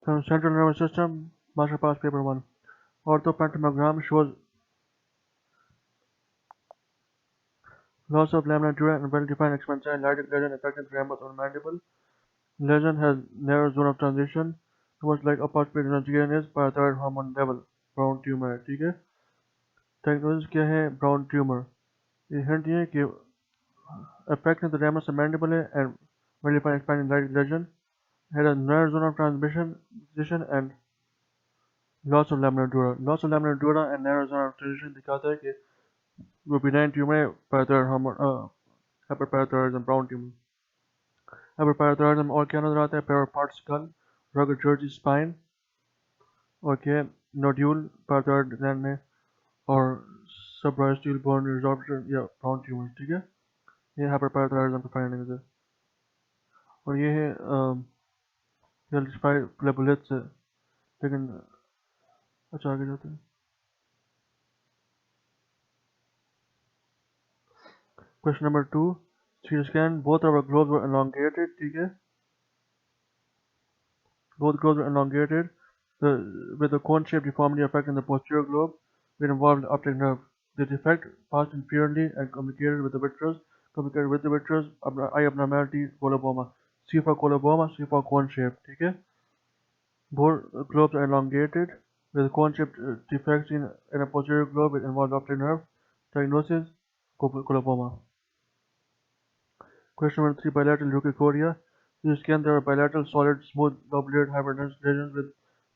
So central nervous system, MasterPass Paper 1. Orthopentamogram shows loss of lamina dura and well-defined expansion lytic lesion affecting the ramus or mandible. Lesion has narrow zone of transition towards like upper speed is parathyroid hormone level. Brown tumor है, ठीक है. Diagnosis क्या है? Brown tumor. ये hint ये है कि affecting the ramus and mandible and well-defined expanding lytic lesion had a narrow zone of transition and loss of lamina dura. Loss of lamina dura and narrow zone of transition दिखाता है कि वो benign tumor है parathyroid hormone hyperparathyroidism brown tumor. Hyperparathyroidism और क्या नजर आता है? Parapart skull, rugged Jersey spine और क्या nodule parathyroid gland में और subarachnoid bone resorption या brown tumor. ठीक है, ये hyperparathyroidism का findings है. और ये है calcified platelets है. लेकिन अच्छा आगे जाते हैं. Question number 2. CT scan. Both our globes were elongated. ठीक है, both globes were elongated with a cone-shaped deformity affecting the posterior globe. It involved the optic nerve. The defect passed inferiorly and communicated with the vitreous, eye abnormality, coloboma. C for coloboma, C for cone-shaped. ठीक है, both globes are elongated with cone-shaped defects in a posterior globe. It involved optic nerve. Diagnosis: coloboma. Question number 3. Bilateral leukocoria. In the scan, there are bilateral solid, smooth, lobulated hyperdense lesions with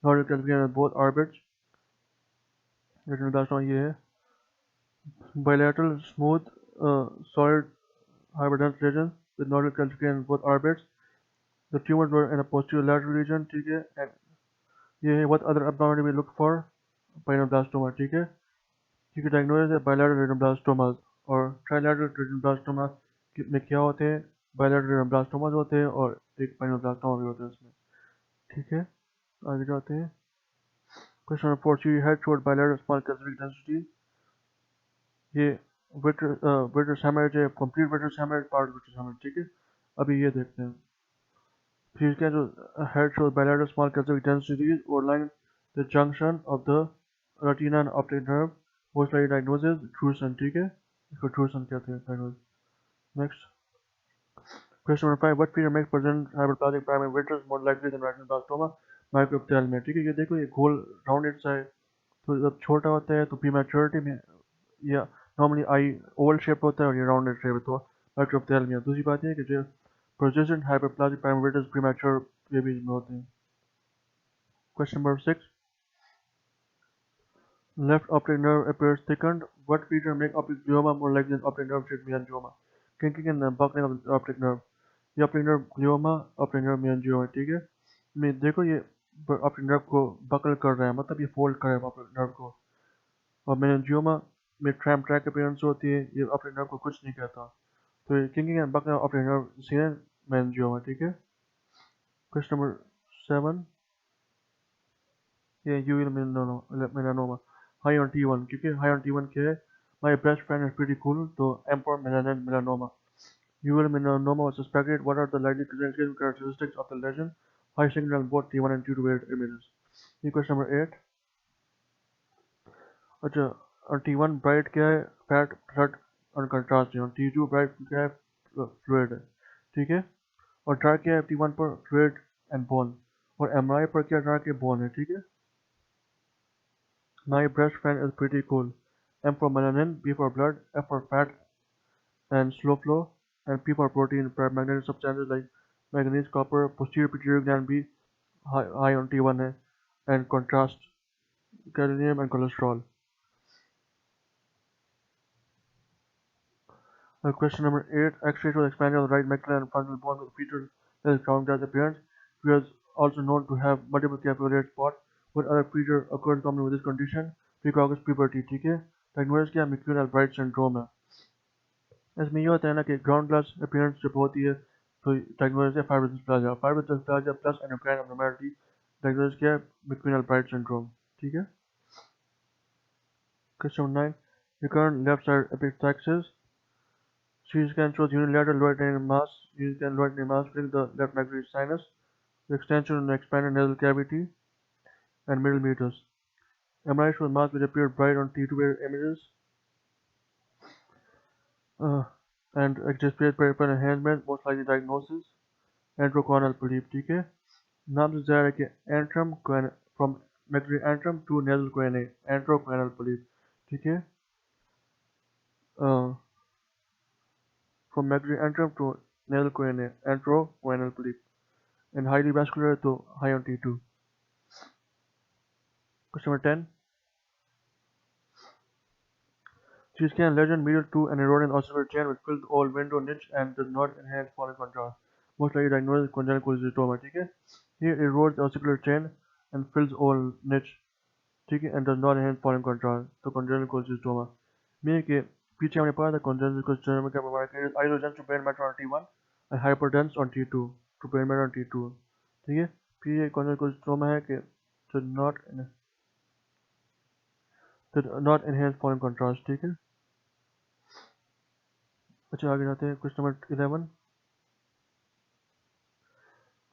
nodal calcification at both orbits. Retinoblastoma ये है. Bilateral, smooth, solid, hyperdense lesions with nodal calcification at both orbits. The tumors were in a posterior lateral region. ठीक है. And ये है. What other abnormality we look for? Retinoblastoma. ठीक है. ठीक है. Diagnosis है bilateral retinoblastomas और trilateral retinoblastoma में क्या होते हैं? Bilateral retinoblastomas होते हैं और एक retinoblastoma भी होता है उसमें. ठीक है, आगे जाते हैं. Question number 4. She had showed bilateral small calcific density. ये vitreous hemorrhage है, complete vitreous hemorrhage, part vitreous hemorrhage. ठीक है, अभी ये देखते हैं. She can had showed bilateral small calcific densities overlying the junction of the retina and optic nerve. Most likely diagnosis Drusen. ठीक है, इसको Drusen कहते हैं diagnosis. Next. Question number 5. What feature makes present hyperplastic primary vitreous more likely than retinoblastoma? Microphthalmia. ठीक है, ये देखो ये गोल राउंडेड सा है, तो जब छोटा होता है तो प्रीमैच्योरिटी में या नॉर्मली आई ओवल शेप होता है और ये राउंडेड शेप है, तो माइक्रोप्थेल्मिया. दूसरी बात है कि जो persistent hyperplastic primary vitreous premature babies में होते हैं. Question number 6. Left optic nerve appears thickened. What feature make optic glioma more likely than optic nerve sheath meningioma? Kinking and buckling of the optic nerve. ये optic nerve glioma, optic nerve meningioma. ठीक है, मैं देखो ये optic nerve को buckle कर रहा है, मतलब ये fold कर रहा है optic nerve को. और meningioma में tram track appearance होती है, ये optic nerve को कुछ नहीं कहता. तो ये kinking and buckling of optic nerve CNS meningioma. ठीक है. Question number 7. ये uveal melanoma. High on T1. क्योंकि high on T1 क्या है? My best friend is pretty cool. तो M for melanoma. Uveal melanoma was suspected. What are the likely clinical characteristics of the lesion? High signal on both T1 and T2 images. Question number 8. अच्छा, और T1 bright क्या है? Fat, blood और contrast है. और T2 bright क्या है? Fluid है. ठीक है. और dark क्या है? T1 पर fluid and bone. और MRI पर क्या dark है? Bone है. ठीक है. My best friend is pretty cool. M for melanin, B for blood, F for fat and slow flow, and P for protein. Paramagnetic substances like manganese, copper, posterior pituitary gland B high on T1 है, and contrast, gadolinium and cholesterol. Question number 8. X-ray shows expansion of the right macula and frontal bone with features that is ground glass appearance. He was also known to have multiple capillary spots. What other feature occurs commonly with this condition? Precocious puberty. ठीक है. Diagnosis क्या? McCune Albright syndrome है. इसमें ये होता है ना कि ग्राउंड ग्लास अपीयरेंस जब होती है तो डायग्नोसिस है फाइब्रोसिस प्लाजा प्लस एंडोक्राइन एब्नॉर्मैलिटी. डायग्नोसिस क्या है? McCune Albright syndrome. ठीक है. Question 9. Recurrent left side epistaxis. CT scan shows unilateral lower mass. CT scan lower mass filling the left maxillary sinus. the extension and expanded nasal cavity, and middle meatus. MRI shows marks which appear bright on T2 images and displayed peripheral enhancement, most likely diagnosis, enterocorneal polyp. ठीक है, नाम से जाहिर है कि antrum from maxillary antrum to nasal choanae, enterocorneal polyp. ठीक है, from maxillary antrum to nasal choanae, enterocorneal polyp, and highly vascular to high on T2. Question number 10. CT scan lesion medial to an eroding ossified chain which fills all window niche and does not enhance following contrast. Most likely diagnosed congenital cholecystoma. ठीक है, here erodes the ossicular chain and fills all niche. ठीक है, and does not enhance following contrast. तो congenital cholecystoma. meaning कि पीछे हमने पढ़ा था congenital cholecystoma का बीमारी is isodense to brain matter on T1 and hyperdense on T2 to brain matter on T2. ठीक है, फिर ये congenital cholecystoma है कि did not enhance following contrast. ठीक है, अच्छा आगे जाते हैं. Question number 11.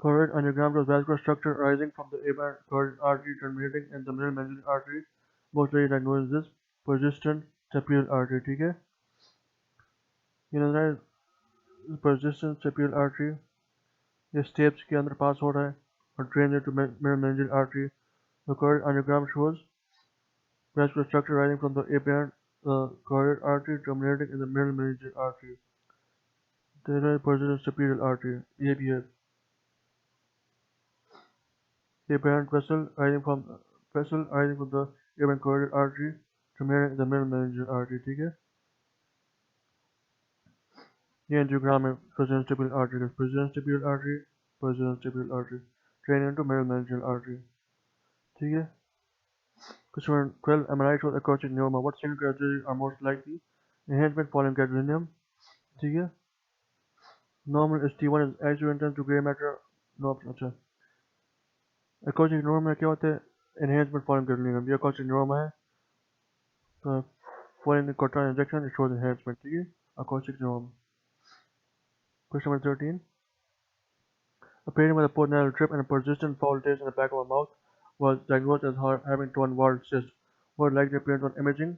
Choroid angiogram shows vascular structure arising from the aberrant carotid artery terminating in the middle meningeal artery. Most likely diagnosed as persistent cerebral artery. ठीक है, ये नजर है persistent cerebral artery, ये स्टेप्स के अंदर पास हो रहा है और drains into middle meningeal artery. The carotid angiogram shows vascular structure arising from the aberrant carotid artery terminating in the middle meningeal artery. There is persistent cerebral artery. ये भी है aberrant vessel arising from the aberrant carotid artery terminating in the middle meningeal artery. ठीक है, ये angiogram है persistent cerebral artery का. persistent cerebral artery drain into middle meningeal artery. ठीक है, question 12. MRI shows acoustic neuroma. What single characteristics are most likely? Enhancement following gadolinium. ठीक है, normal is T1 is isodense to gray matter. No, अच्छा, acoustic neuroma क्या होता है? Enhancement following gadolinium. ये acoustic neuroma है. Following the cortisone injection, it shows enhancement. ठीक है, acoustic neuroma. Question number 13. A patient with a postnasal drip and a persistent foul taste in the back of the mouth was diagnosed as having torn wall cyst. What likely appearance on imaging?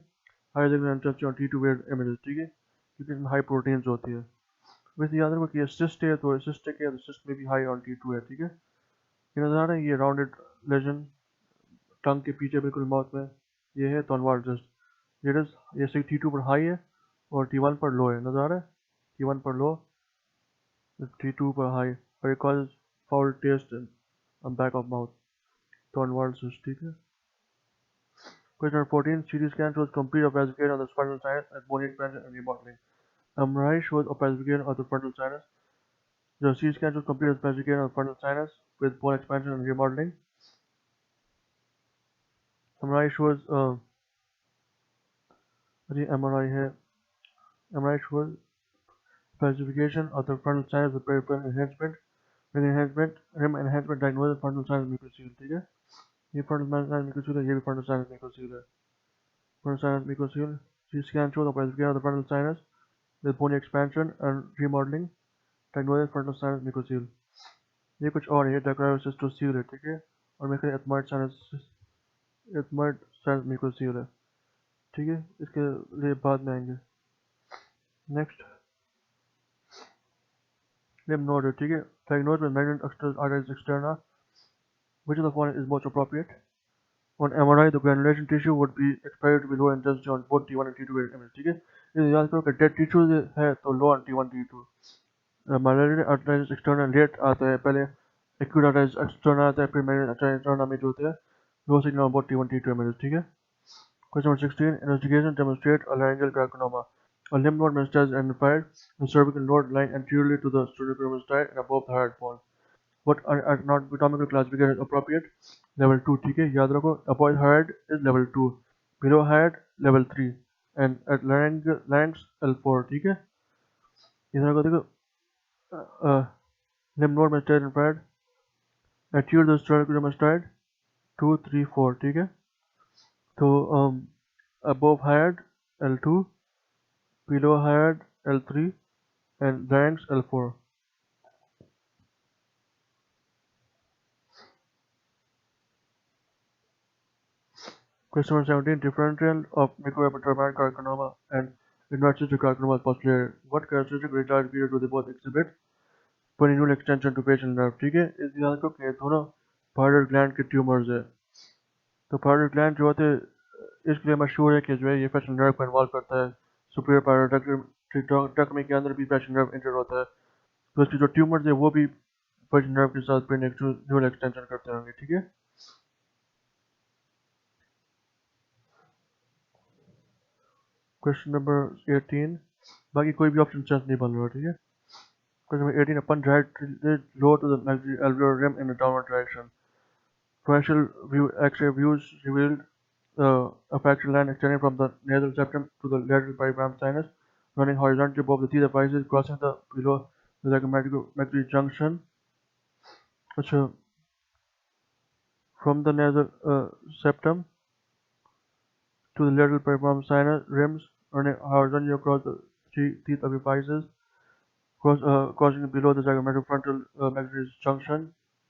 High signal intensity on T2 weighted images. ठीक है, क्योंकि इसमें high proteins होती है. वैसे याद रखो कि ये cyst है तो cystic है तो cyst में भी हाई on T2 है. ठीक है, ये नजर आ रहा है, ये राउंडेड लेजन टंग के पीछे बिल्कुल माउथ में, ये है टॉनवाल सिस्ट. ये T2 पर हाई है और T1 पर लो है. नजर आ रहा है, T1 पर लो, T2 पर हाई, और it causes foul taste on back of mouth, टॉनवाल सिस्ट. ठीक है. Question number 14. CT scan shows complete opacification of the frontal sinus and bone expansion and remodeling. MRI shows opacification of the frontal sinus. The CT scan shows complete opacification of the frontal sinus with bone expansion and remodeling. MRI shows MRI है, MRI shows opacification of the frontal sinus with peripheral enhancement. rim enhancement diagnosis frontal sinus mucocele. ठीक है, ये frontal sinus mucocele है, ये भी frontal sinus mucocele है. Frontal sinus mucocele. CT scan shows opacification of the frontal sinus with bone expansion and remodeling. Diagnosis frontal sinus mucocele. ये कुछ और है, dacryocytocele है. ठीक है, और मेरे ख्याल ethmoid sinus mucocele है. ठीक है, इसके लिए बाद में आएंगे. Next, lymph node. ठीक है, diagnosed with malignant external arteries externa. Which of the following is most appropriate? On MRI, the granulation tissue would be expected to be low intensity on both T1 and T2 weighted images. ठीक है, ये याद करो कि dead tissue है तो low on T1 T2. Malignant arteries externa late आता है, पहले acute arteries externa आता है, फिर malignant arteries externa में जो होते हैं low signal on both T1 T2 images. ठीक है. Question number 16. Investigation demonstrate a laryngeal carcinoma. A lymph node metastasis identified, the cervical node lying anteriorly to the sternocleidomastoid and above the hyoid bone. What anatomical classification is appropriate? Level 2. ठीक है, याद रखो, above hyoid is level 2, below hyoid level 3, and at larynx L4. ठीक है, इधर को देखो, lymph node metastasis identified anterior to the sternocleidomastoid 2, 3, 4. ठीक है, तो above hyoid L2, below hyoid L3, and larynx L4. Question number 17. Differential of microepidermal carcinoma and invasive carcinoma is postulated. What characteristic retard period do they both exhibit? Perennial extension to patient nerve. ठीक है, इस ध्यान को कि दोनों thyroid gland के tumours है। तो thyroid gland जो होते हैं इसलिए मशहूर है कि जो है ये facial nerve को इन्वॉल्व करता है। superior thyroidectomy के अंदर भी facial nerve इंजर होता है। तो इसकी जो ट्यूमर्स है वो भी facial nerve के साथ perennial extension करते होंगे। ठीक है। Question number 18. बाकी कोई भी ऑप्शन चांस नहीं बन रहा। ठीक है। Question number 18. Upon directed low to the maxillary alveolar rim in a downward direction. Facial view X-ray views revealed a fracture line extending from the nasal septum to the lateral perigram sinus, running horizontally above the teeth apices, crossing the below the maxillary junction. So, from the nasal septum to the lateral perigram sinus rims, running horizontally across the teeth apices, crossing below the zygomatic frontal maxillary junction.